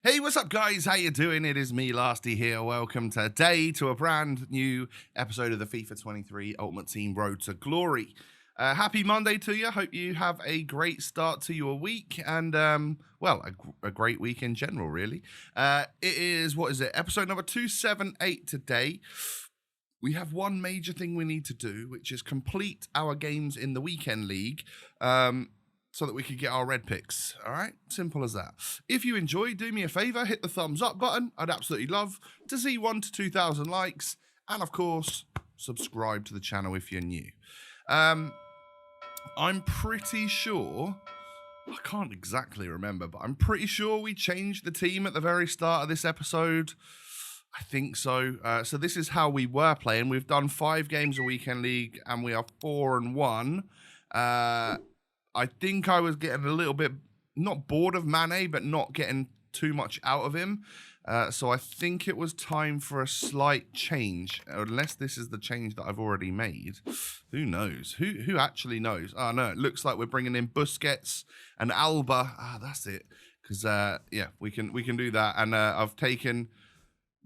Hey, what's up, guys? How you doing? It is me, Lasty here. Welcome today to a brand new episode of the FIFA 23 Ultimate Team Road to Glory. Happy Monday to you. Hope you have a great start to your week and, a great week in general, really. It is, episode number 278 today. We have one major thing we need to do, which is complete our games in the weekend league. So that we could get our red picks. All right, simple as that. If you enjoy, do me a favor, hit the thumbs up button. I'd absolutely love to see 1,000 to 2,000 likes, and of course, subscribe to the channel if you're new. I'm pretty sure, I can't exactly remember, but I'm pretty sure we changed the team at the very start of this episode. I think so. So this is how we were playing. We've done 5 games a weekend league, and we are 4-1. I think I was getting a little bit, not bored of Mane, but not getting too much out of him. So I think it was time for a slight change, unless this is the change that I've already made. Who knows? Who actually knows? Oh, no, it looks like we're bringing in Busquets and Alba. That's it. Because, we can do that. And I've taken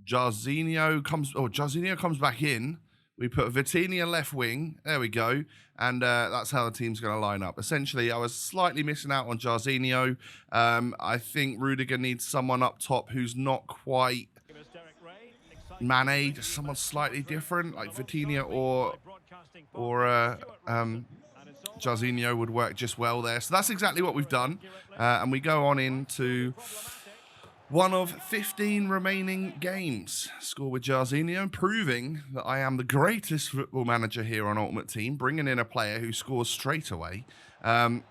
Jarzinho comes back in. We put Vitinha left wing. There we go. And that's how the team's going to line up. Essentially, I was slightly missing out on Jarzinho. I think Rudiger needs someone up top who's not quite Mane, just someone slightly different, like Vitinha or Jarzinho would work just well there. So that's exactly what we've done. And we go on into one of 15 remaining games. Score with Jarzinho, proving that I am the greatest football manager here on Ultimate Team, bringing in a player who scores straight away. And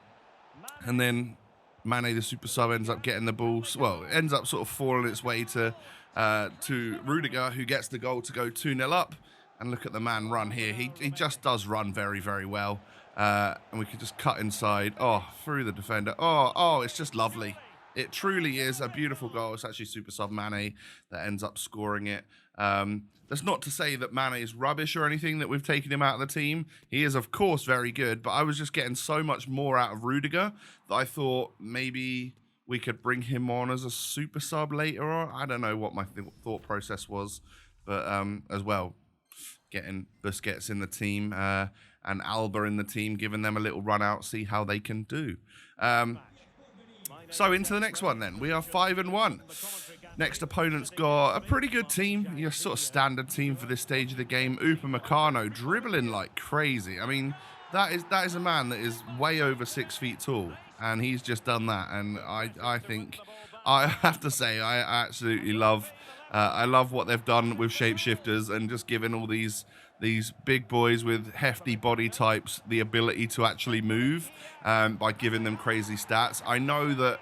then Mane, the super sub, ends up getting the ball. Well, it ends up sort of falling its way to Rudiger, who gets the goal to go 2-0 up. And look at the man run here. He just does run very, very well. And we can just cut inside. Oh, through the defender. Oh, it's just lovely. It truly is a beautiful goal. It's actually super sub Mane that ends up scoring it. That's not to say that Mane is rubbish or anything, that we've taken him out of the team. He is, of course, very good, but I was just getting so much more out of Rudiger that I thought maybe we could bring him on as a super sub later on. I don't know what my thought process was, but as well, getting Busquets in the team and Alba in the team, giving them a little run out, see how they can do. So into the next one then. We are 5-1. Next opponent's got a pretty good team. Your sort of standard team for this stage of the game. Upamecano dribbling like crazy. I mean, that is a man that is way over 6 feet tall. And he's just done that. And I think, I have to say, I absolutely love what they've done with shapeshifters and just giving all these big boys with hefty body types the ability to actually move by giving them crazy stats. I know that,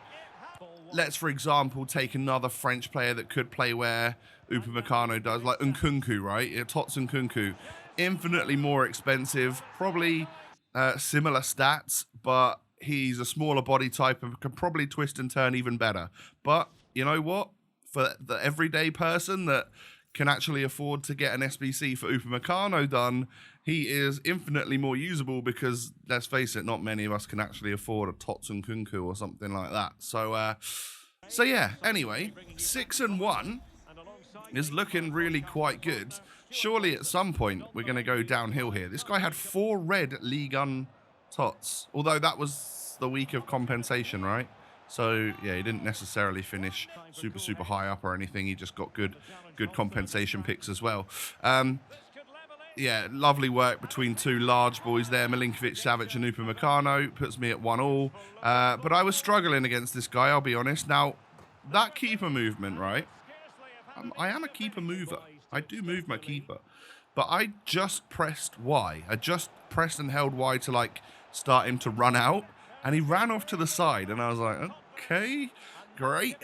let's, for example, take another French player that could play where Upamecano does, like Nkunku, right? Tots Nkunku. Infinitely more expensive, probably similar stats, but he's a smaller body type and can probably twist and turn even better. But you know what? For the everyday person that can actually afford to get an SBC for Upamecano done, he is infinitely more usable because, let's face it, not many of us can actually afford a Tots Nkunku or something like that. So yeah, anyway, 6-1 is looking really quite good. Surely at some point we're going to go downhill here. This guy had 4 red Ligue 1 Tots, although that was the week of compensation, right? So, yeah, he didn't necessarily finish super high up or anything. He just got good compensation picks as well. Yeah, lovely work between 2 large boys there, Milinkovic, Savic and Upamecano. Puts me at 1-1. But I was struggling against this guy, I'll be honest. Now, that keeper movement, right? I am a keeper mover. I do move my keeper. But I just pressed Y. I just pressed and held Y to, like, start him to run out. And he ran off to the side, and I was like, okay, great.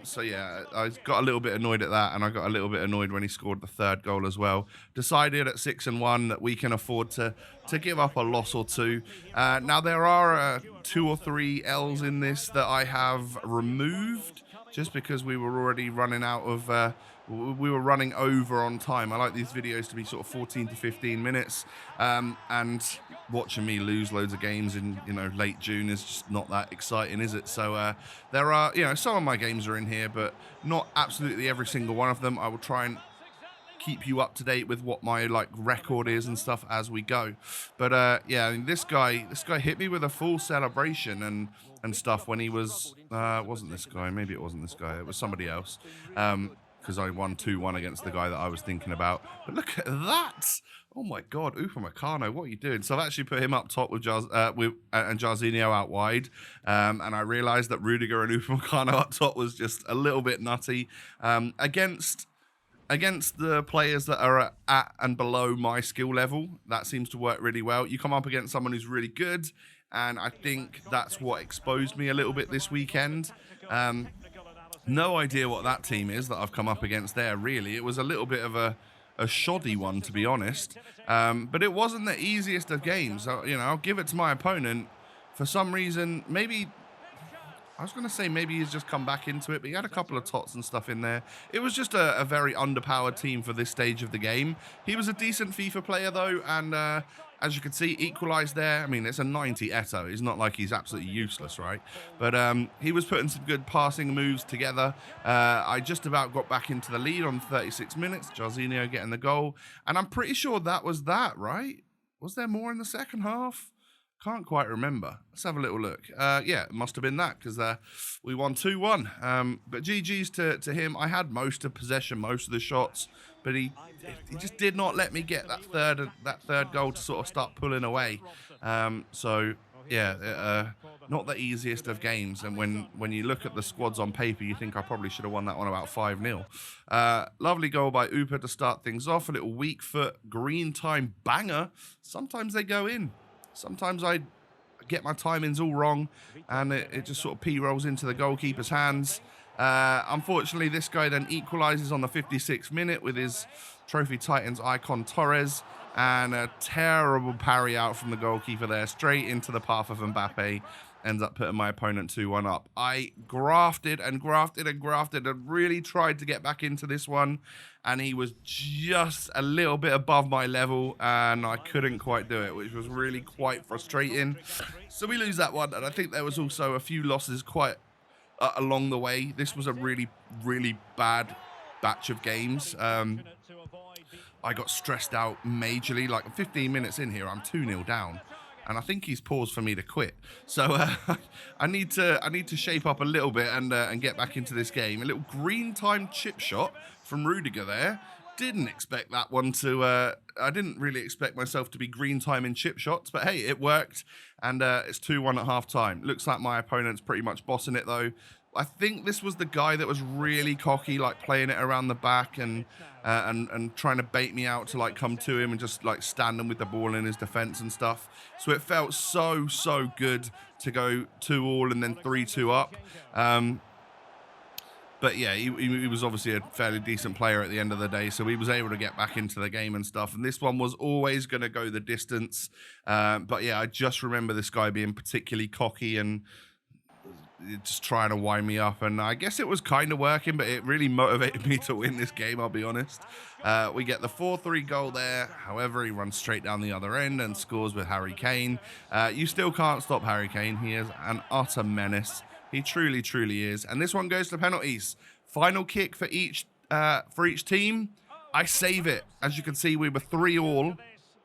So, yeah, I got a little bit annoyed at that, and I got a little bit annoyed when he scored the 3rd goal as well. Decided at 6-1 that we can afford to give up a loss or 2. Now, there are 2 or 3 L's in this that I have removed just because we were already running out of, we were running over on time. I like these videos to be sort of 14 to 15 minutes, and watching me lose loads of games in, late June is just not that exciting, is it? So there are, some of my games are in here, but not absolutely every single one of them. I will try and keep you up to date with what my record is and stuff as we go. But yeah, I mean, this guy hit me with a full celebration and stuff when he was wasn't this guy, maybe it wasn't this guy, it was somebody else, because I won 2-1 against the guy that I was thinking about. But look at that. Oh my God, Upamecano, what are you doing? So I've actually put him up top with and Jarzinho out wide, and I realized that Rudiger and Upamecano up top was just a little bit nutty against the players that are at and below my skill level. That seems to work really well. You come up against someone who's really good, and I think that's what exposed me a little bit this weekend. No idea what that team is that I've come up against there, really. It was a little bit of a shoddy one, to be honest. But it wasn't the easiest of games. So, I'll give it to my opponent. For some reason, maybe he's just come back into it, but he had a couple of tots and stuff in there. It was just a very underpowered team for this stage of the game. He was a decent FIFA player, though, and as you can see, equalised there. I mean, it's a 90 Eto. It's not like he's absolutely useless, right? But he was putting some good passing moves together. I just about got back into the lead on 36 minutes. Jarzinho getting the goal. And I'm pretty sure that was that, right? Was there more in the second half? Can't quite remember. Let's have a little look. Yeah, it must have been that, because we won 2-1. But GG's to him. I had most of possession, most of the shots, but he just did not let me get that third goal to sort of start pulling away. So yeah, not the easiest of games. And when you look at the squads on paper, you think I probably should have won that one about 5-0. Lovely goal by Upa to start things off. A little weak foot green time banger. Sometimes they go in. Sometimes I get my timings all wrong, and it just sort of p-rolls into the goalkeeper's hands. Unfortunately, this guy then equalises on the 56th minute with his Trophy Titans icon Torres, and a terrible parry out from the goalkeeper there, straight into the path of Mbappe. Ends up putting my opponent 2-1 up. I grafted and really tried to get back into this one, and he was just a little bit above my level, and I couldn't quite do it, which was really quite frustrating. So we lose that one, and I think there was also a few losses quite along the way. This was a really, really bad batch of games. I got stressed out majorly. Like 15 minutes in here, I'm 2-0 down. And I think he's paused for me to quit. So I need to shape up a little bit and get back into this game. A little green time chip shot from Rudiger there. Didn't expect that one to. I didn't really expect myself to be green time in chip shots, but hey, it worked. And it's 2-1 at half time. Looks like my opponent's pretty much bossing it though. I think this was the guy that was really cocky, like playing it around the back and trying to bait me out to like come to him and just like stand him with the ball in his defense and stuff. So it felt so good to go 2-2 and then 3-2 up. But yeah, he was obviously a fairly decent player at the end of the day, so he was able to get back into the game and stuff. And this one was always going to go the distance. But yeah, I just remember this guy being particularly cocky and just trying to wind me up, and I guess it was kind of working, but it really motivated me to win this game, I'll be honest. We get the 4-3 goal there. However, he runs straight down the other end and scores with Harry Kane. You still can't stop Harry Kane. He is an utter menace. He truly is. And this one goes to penalties. Final kick for each team. I save it. As you can see, we were 3-3.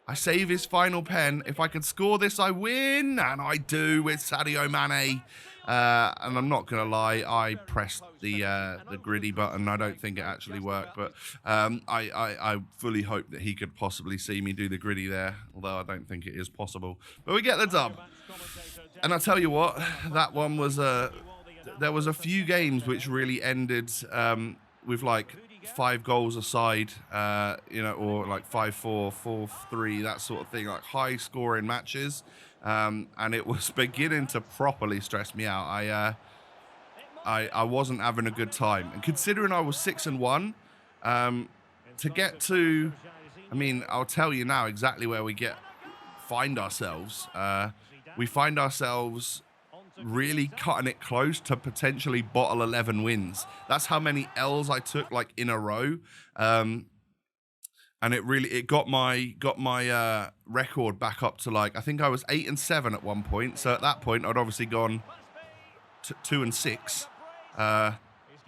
I save his final pen. If I could score this, I win. And I do with Sadio Mane. And I'm not going to lie, I pressed the gritty button. I don't think it actually worked, but I fully hope that he could possibly see me do the gritty there, although I don't think it is possible. But we get the dub. And I tell you what, that one was there was a few games which really ended with like 5 goals aside, or like 5-4, 4-3, that sort of thing, like high scoring matches. And it was beginning to properly stress me out. I wasn't having a good time. And considering I was 6-1, to get to, I mean, I'll tell you now exactly where we find ourselves. We find ourselves really cutting it close to potentially bottle 11 wins. That's how many L's I took like in a row. And it got my record back up to like, I think I was 8-7 at one point. So at that point, I'd obviously gone 2-6,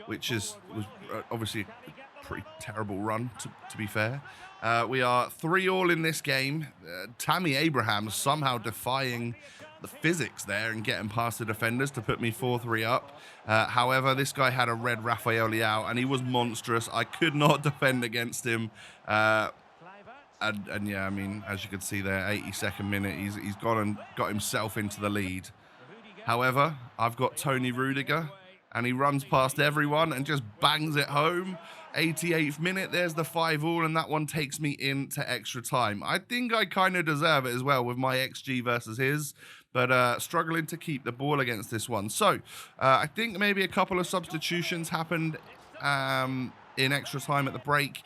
which was obviously a pretty terrible run to be fair. We are 3-3 in this game. Tammy Abraham somehow defying the physics there and getting past the defenders to put me 4-3 up. However, this guy had a red Rafael Leao and he was monstrous. I could not defend against him. And yeah, I mean, as you can see there, 82nd minute, he's gone and got himself into the lead. However, I've got Tony Rudiger and he runs past everyone and just bangs it home. 88th minute, there's the 5-5, and that one takes me into extra time. I think I kind of deserve it as well with my XG versus his, but struggling to keep the ball against this one. So I think maybe a couple of substitutions happened in extra time at the break.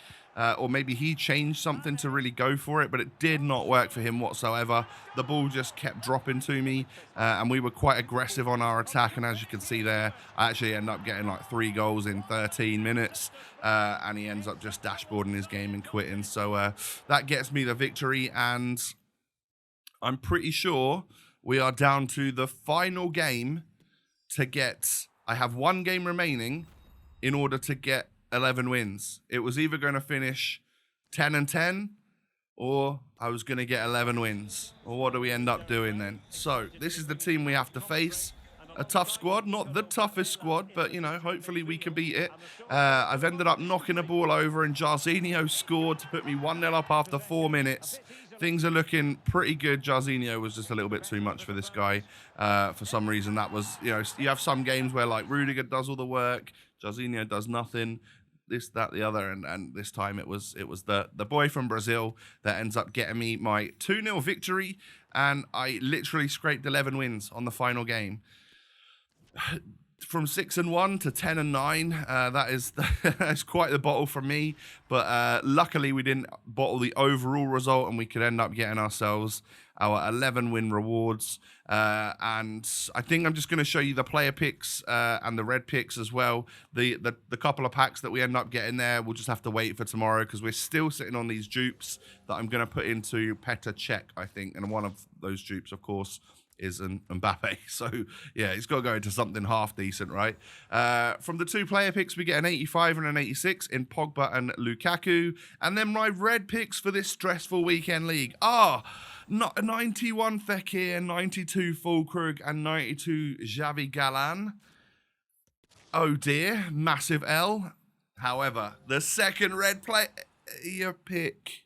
Or maybe he changed something to really go for it, but it did not work for him whatsoever. The ball just kept dropping to me, and we were quite aggressive on our attack. And as you can see there, I actually end up getting like 3 goals in 13 minutes, and he ends up just dashboarding his game and quitting. So that gets me the victory, and I'm pretty sure we are down to the final game to get... I have 1 game remaining in order to get 11 wins. It was either going to finish 10-10 or I was going to get 11 wins. Or what do we end up doing then? So this is the team we have to face. A tough squad, not the toughest squad, but you know, hopefully we can beat it. I've ended up knocking a ball over and Jarzinho scored to put me 1-0 up after 4 minutes. Things are looking pretty good. Jarzinho was just a little bit too much for this guy. For some reason, that was, you know, you have some games where like Rudiger does all the work, Jarzinho does nothing. This, that, the other, and this time it was the boy from Brazil that ends up getting me my 2-0 victory, and I literally scraped 11 wins on the final game. From 6-1 to 10-9, that's quite the bottle from me. But luckily we didn't bottle the overall result, and we could end up getting ourselves our 11 win rewards. And I think I'm just going to show you the player picks and the red picks as well. The couple of packs that we end up getting there, we'll just have to wait for tomorrow because we're still sitting on these dupes that I'm going to put into Petr Cech, I think. And one of those dupes, of course, is an Mbappe. So, yeah, he's got to go into something half decent, right? From the 2 player picks, we get an 85 and an 86 in Pogba and Lukaku. And then my red picks for this stressful weekend league are 91 Fekir, 92 Fulkrug, and 92 Xavi Galan. Oh dear, massive L. However, the second red player pick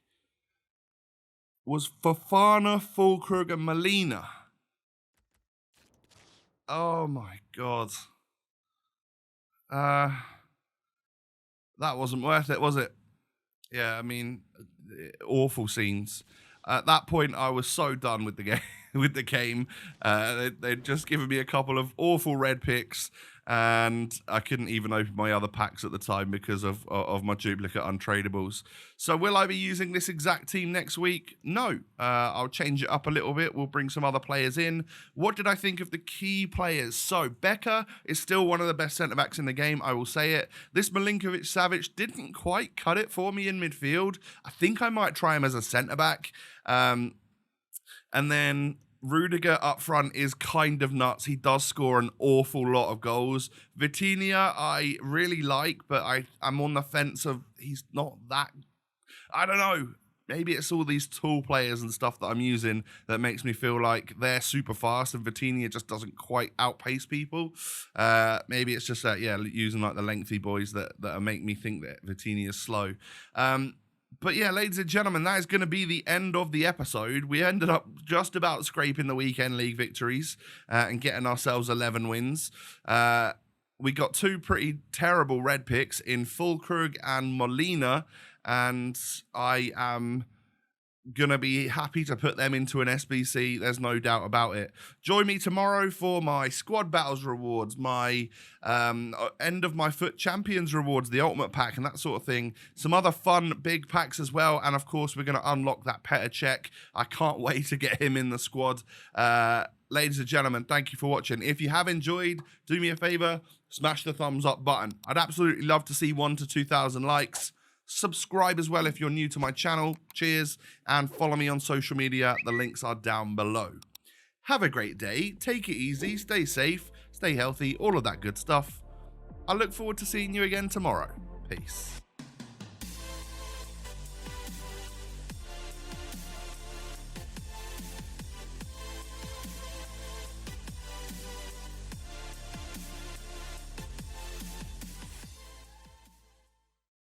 was Fofana, Fulkrug, and Molina. Oh my God. That wasn't worth it, was it? Yeah, I mean, awful scenes. At that point, I was so done with the game. They'd just given me a couple of awful red picks, and I couldn't even open my other packs at the time because of my duplicate untradables. So will I be using this exact team next week? No. I'll change it up a little bit. We'll bring some other players in. What did I think of the key players? So Becker is still one of the best centre-backs in the game, I will say it. This Milinkovic-Savic didn't quite cut it for me in midfield. I think I might try him as a centre-back. And then Rudiger up front is kind of nuts. He does score an awful lot of goals. Vitinha I really like, but I'm on the fence of he's not that... I don't know. Maybe it's all these tall players and stuff that I'm using that makes me feel like they're super fast and Vitinha just doesn't quite outpace people. Maybe it's just that, yeah, using like the lengthy boys that make me think that Vitinha is slow. But yeah, ladies and gentlemen, that is going to be the end of the episode. We ended up just about scraping the weekend league victories and getting ourselves 11 wins. We got 2 pretty terrible red picks in Fulkrug and Molina, and I am gonna be happy to put them into an SBC. There's no doubt about it. Join me tomorrow for my squad battles rewards, my end of my FUT champions rewards, the ultimate pack and that sort of thing. Some other fun big packs as well. And of course, we're gonna unlock that Petr Cech. I can't wait to get him in the squad. Ladies and gentlemen, thank you for watching. If you have enjoyed, do me a favor, smash the thumbs up button. I'd absolutely love to see 1,000 to 2,000 likes. Subscribe as well if you're new to my channel. Cheers. And follow me on social media. The links are down below. Have a great day. Take it easy. Stay safe. Stay healthy. All of that good stuff. I look forward to seeing you again tomorrow. Peace.